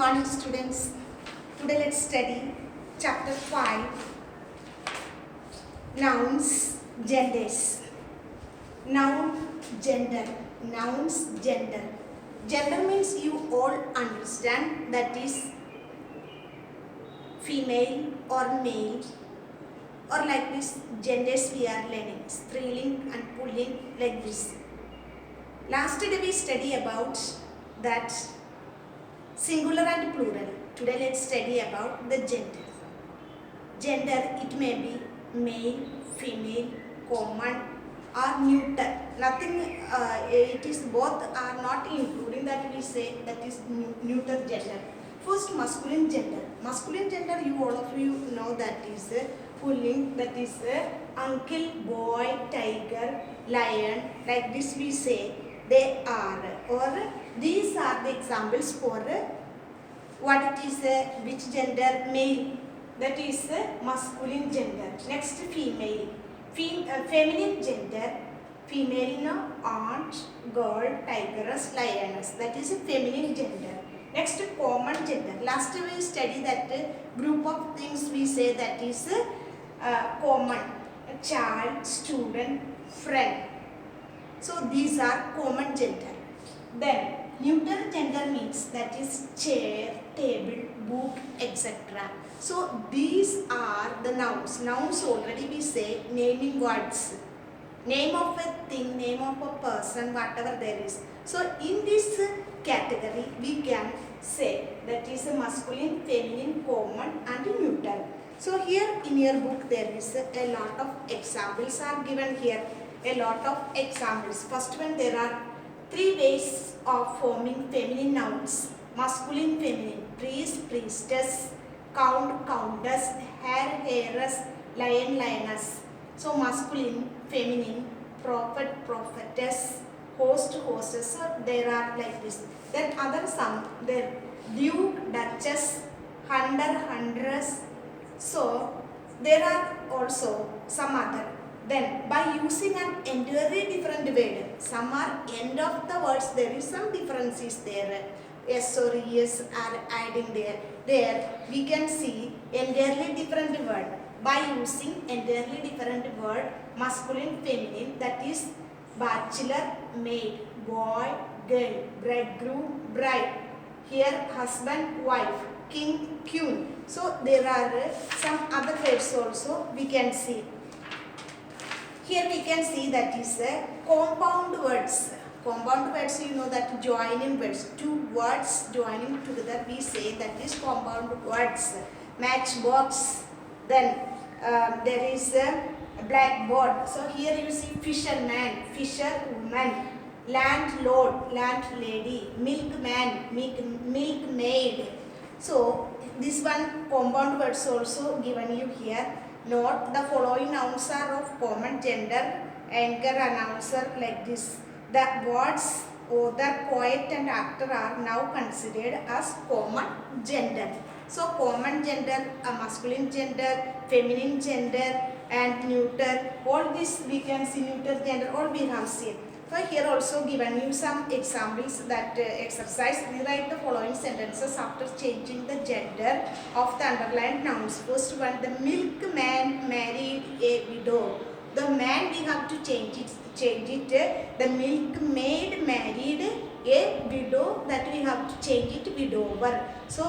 morning students. Today let's study chapter 5, nouns, genders. Noun, gender. Nouns, gender. Gender means you all understand, that is female or male, or like this genders we are learning, striling and pulling, like this. Last day we study about that singular and plural. Today let's study about the gender. Gender, it may be male, female, common or neuter. Nothing, it is both are not including, that we say that is neuter gender. First, masculine gender. Masculine gender, you all of you know, that is pulling, that is uncle, boy, tiger, lion, like this we say they are, or these are the examples for what it is, which gender, male, that is masculine gender. Next, female, feminine gender, female, aunt, girl, tigress, lioness, that is a feminine gender. Next, common gender. Last we study that group of things we say, that is common, a child, student, friend. So these are common gender. Then neuter gender means that is chair, table, book, etc. So these are the nouns. Nouns already we say naming words. Name of a thing, name of a person, whatever there is. So in this category we can say that is a masculine, feminine, common and neuter. So here in your book there is a lot of examples are given here. A lot of examples. First one, there are 3 ways of forming feminine nouns. Masculine, feminine, priest, priestess, count, countess, hare, heiress, lion, lioness. So masculine, feminine, prophet, prophetess, host, hostess. So there are like this. Then other some, there duke, duchess, hunter, huntress. So there are also some other. Then by using an entirely different word, some are end of the words, there is some differences there. Yes or yes are adding there. There we can see entirely different word. By using entirely different word, masculine, feminine, that is bachelor, maid, boy, girl, bridegroom, bride. Here husband, wife, king, queen. So there are some other words also we can see. Here we can see that is compound words. Compound words, you know that joining words. 2 words joining together, we say that is compound words. Matchbox. Then there is blackboard. So here you see fisherman, fisherwoman, landlord, landlady, milkman, milkmaid. So this one compound words also given you here. Note, the following nouns are of common gender, anchor, announcer, like this. The words author, poet and actor are now considered as common gender. So common gender, masculine gender, feminine gender and neuter, all this we can see, neuter gender, all we have seen. So here also given you some examples, that exercise. Rewrite the following sentences after changing the gender of the underlined nouns. First one, the milkman married a widow. The man we have to change it. The milkmaid married a widow, that we have to change it widower. So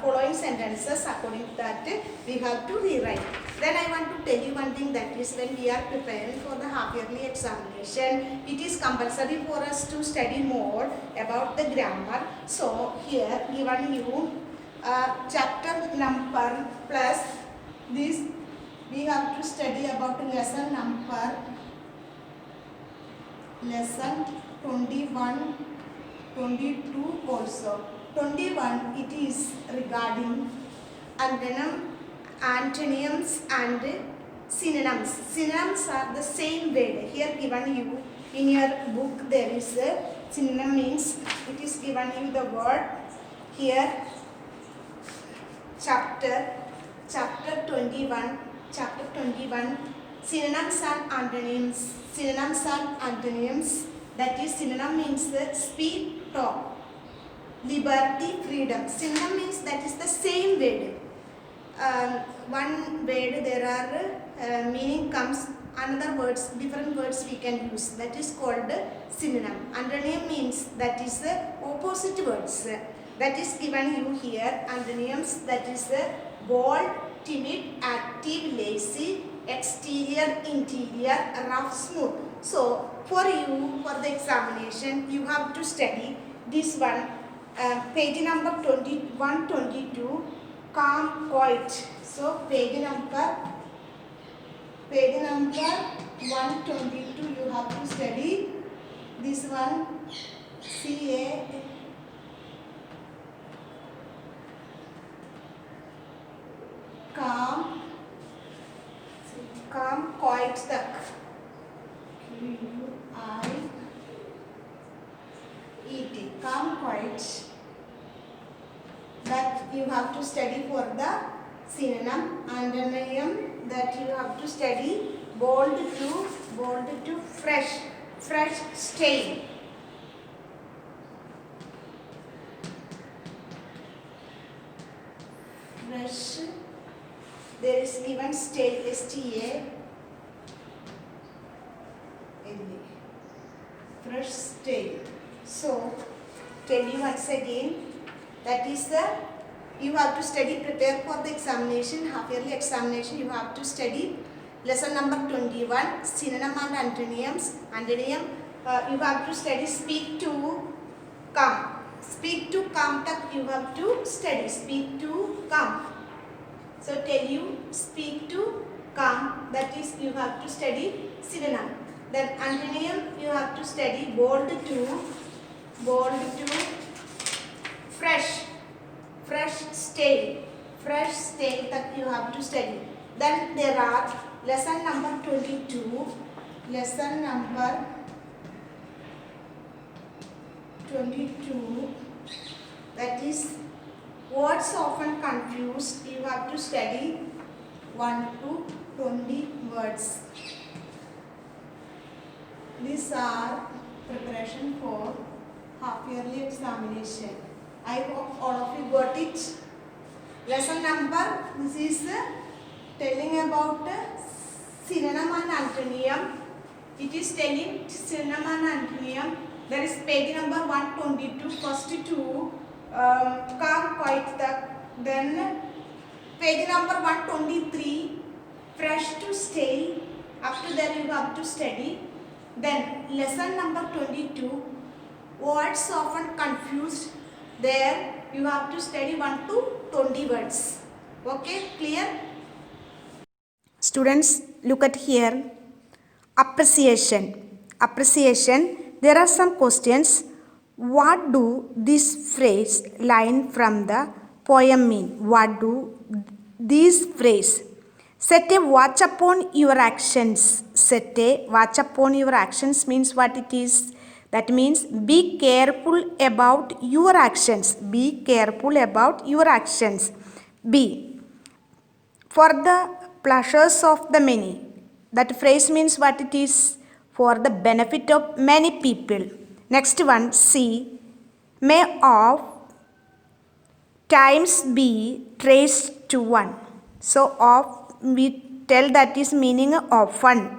following sentences, according to that we have to rewrite. Then I want to tell you one thing, that is when we are preparing for the half yearly examination, it is compulsory for us to study more about the grammar. So here given you chapter number plus this, we have to study about lesson number, lesson 21, 22 also. 21, it is regarding antonyms and synonyms. Synonyms are the same word. Here given you in your book there is a synonym, means it is given you the word here, chapter 21, synonyms and antonyms. Synonyms and antonyms, that is synonym means speed, talk. liberty, freedom. Synonym means that is the same word. One word there are meaning comes, another words, different words we can use. That is called synonym. Antonym means that is opposite words. That is given you here. Antonyms, that is bold, timid, active, lazy, exterior, interior, rough, smooth. So for you, for the examination, you have to study this one, page number 21, 22, calm, quiet. So page number 122, you have to study this one, CA. Calm, quiet, tak. QUIET. Calm, quiet. That you have to study for the synonym. Antonym, that you have to study bold to fresh, stale. Fresh. There is given stale, STA. Fresh, stale. So, tell you once again, that is the, you have to study, prepare for the examination, half yearly examination, you have to study lesson number 21, synonym and antonyms. Antonym, you have to study speak to, come. Speak to, come, tak you have to study, speak to, come. So tell you speak to, come, that is you have to study synonym. Then antonym, you have to study bold to fresh, stale, that you have to study. Then there are lesson number 22, that is words often confused. You have to study 1 to 20 words. These are preparation for half yearly examination. I hope all of you got it. Lesson number, this is telling about synonym and antonym. It is telling synonym and antonym. There is page number 122, first two, calm, quiet, then page number 123, fresh to stale. Up to there you have to study. Then lesson number 22, words often confused. There you have to study 1 to 20 words. Okay, clear? Students, look at here. Appreciation. There are some questions. What do this phrase line from the poem mean? What do these phrase? Set a watch upon your actions. Set a watch upon your actions means what it is? That means be careful about your actions. Be careful about your actions. B. For the pleasures of the many. That phrase means what it is? For the benefit of many people. Next one, C. May of times be traced to one. So of we tell that is meaning often.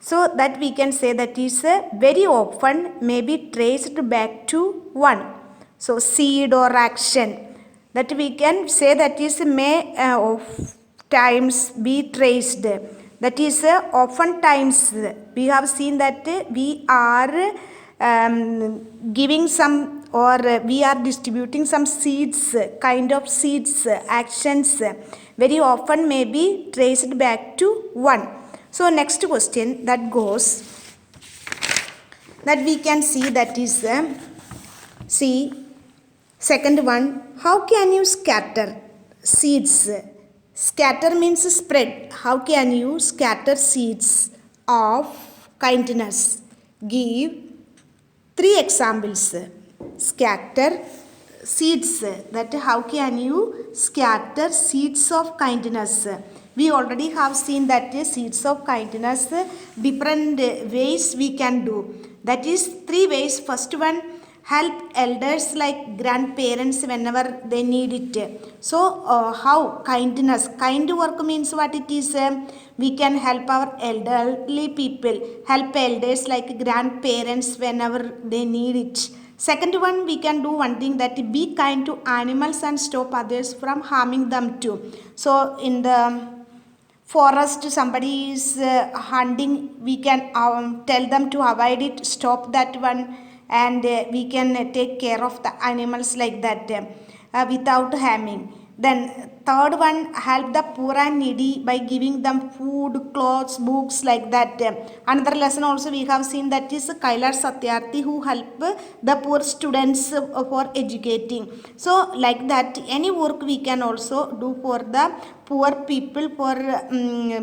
So that we can say that is very often may be traced back to one. So seed or action. That we can say that is may of times be traced. That is often times. We have seen that we are giving some or we are distributing some seeds, kind of seeds, actions, very often may be traced back to one. So next question that goes, that we can see that is, see, second one, how can you scatter seeds? Scatter means spread. How can you scatter seeds of kindness? Give 3 examples. Scatter seeds. That how can you scatter seeds of kindness? We already have seen that seeds of kindness, different ways we can do. That is 3 ways. First one, help elders like grandparents whenever they need it. So how kindness, kind work means what it is, we can help our elderly people, help elders like grandparents whenever they need it. Second one, we can do one thing, that be kind to animals and stop others from harming them too. So in the forest somebody is hunting, we can tell them to avoid it, stop that one, and we can take care of the animals like that, without harming. Then third one, help the poor and needy by giving them food, clothes, books like that. Another lesson also we have seen, that is Kailash Satyarthi, who help the poor students for educating. So like that, any work we can also do for the poor people, for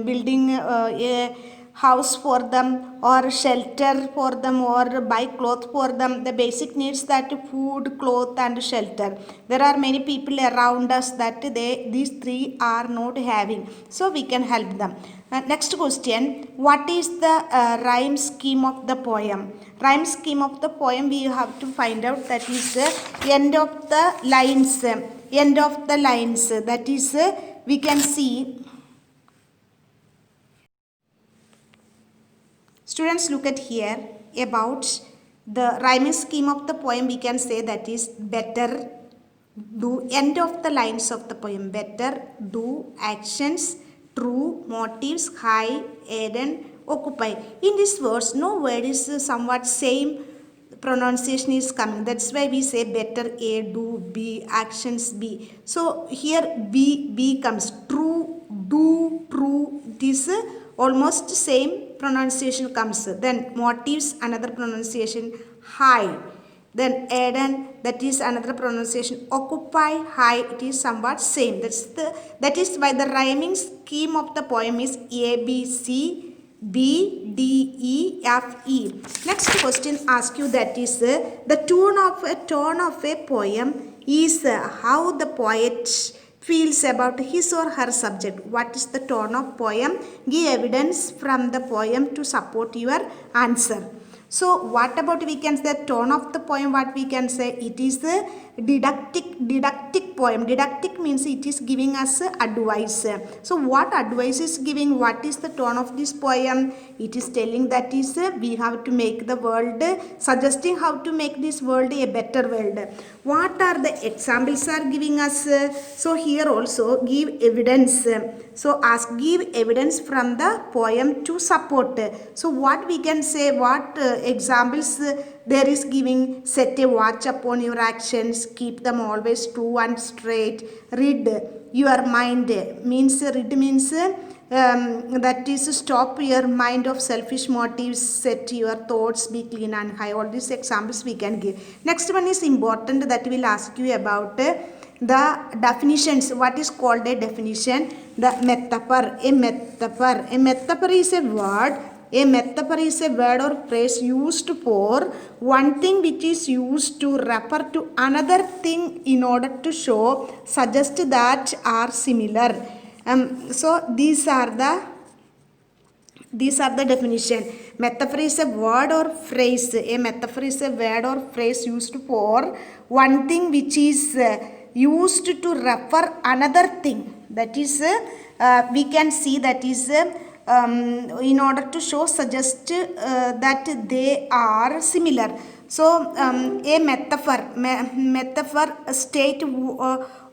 building a house for them, or shelter for them, or buy cloth for them. The basic needs, that food, cloth and shelter. There are many people around us that these three are not having, so we can help them. Next question, what is the rhyme scheme of the poem? Rhyme scheme of the poem we have to find out, that is end of the lines, end of the lines, that is we can see. Students, look at here about the rhyming scheme of the poem. We can say that is better, do, end of the lines of the poem, better, do, actions, true, motives, high, aiden, occupy. In these words, no word is somewhat same pronunciation is coming. That's why we say better A, do, B, actions B. So here B comes, true, do, true. It is almost same pronunciation comes. Then motives, another pronunciation, high. Then aiden, that is another pronunciation, occupy, high, it is somewhat same. That is why the rhyming scheme of the poem is A, B, C, B, D, E, F, E. Next question ask you, that is the tone of a poem is how the poet feels about his or her subject. What is the tone of poem? Give evidence from the poem to support your answer. So what about, we can say tone of the poem, what we can say, it is the didactic poem. Didactic means it is giving us advice. So what advice is giving? What is the tone of this poem? It is telling that is we have to make the world, suggesting how to make this world a better world. What are the examples are giving us? So here also give evidence. So ask, give evidence from the poem to support. So what we can say, what examples there is giving? Set a watch upon your actions, keep them always true and straight. Rid your mind, means rid means that is stop your mind of selfish motives, set your thoughts, be clean and high. All these examples we can give. Next one is important, that will ask you about the definitions. What is called a definition? The metaphor. A metaphor is a word. A metaphor is a word or phrase used for one thing which is used to refer to another thing in order to show, suggest that are similar. So these are the definition. Metaphor is a word or phrase. A metaphor is a word or phrase used for one thing which is used to refer another thing. That is we can see, that is in order to show, suggest that they are similar. So a metaphor state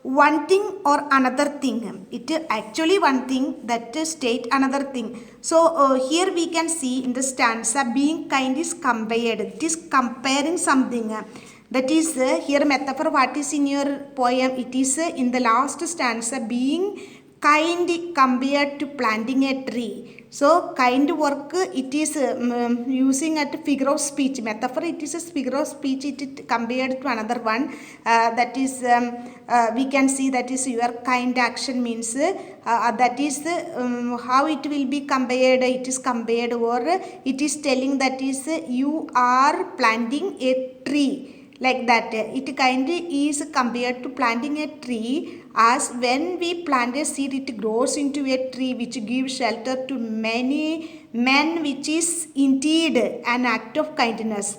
one thing or another thing. It actually one thing that state another thing. So here we can see in the stanza, being kind is compared. It is comparing something. That is here metaphor, what is in your poem? It is in the last stanza, being kind compared to planting a tree. So kind work, it is using at figure of speech. Metaphor, it is a figure of speech, it compared to another one. That is we can see, that is your kind action means that is how it will be compared. It is compared, or it is telling that is you are planting a tree, like that. It kind is compared to planting a tree, as when we plant a seed, it grows into a tree which gives shelter to many men, which is indeed an act of kindness.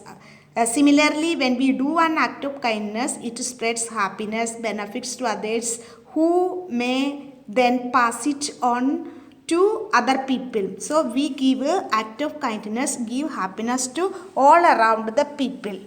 Similarly, when we do an act of kindness, it spreads happiness, benefits to others who may then pass it on to other people. So we give a act of kindness, give happiness to all around the people.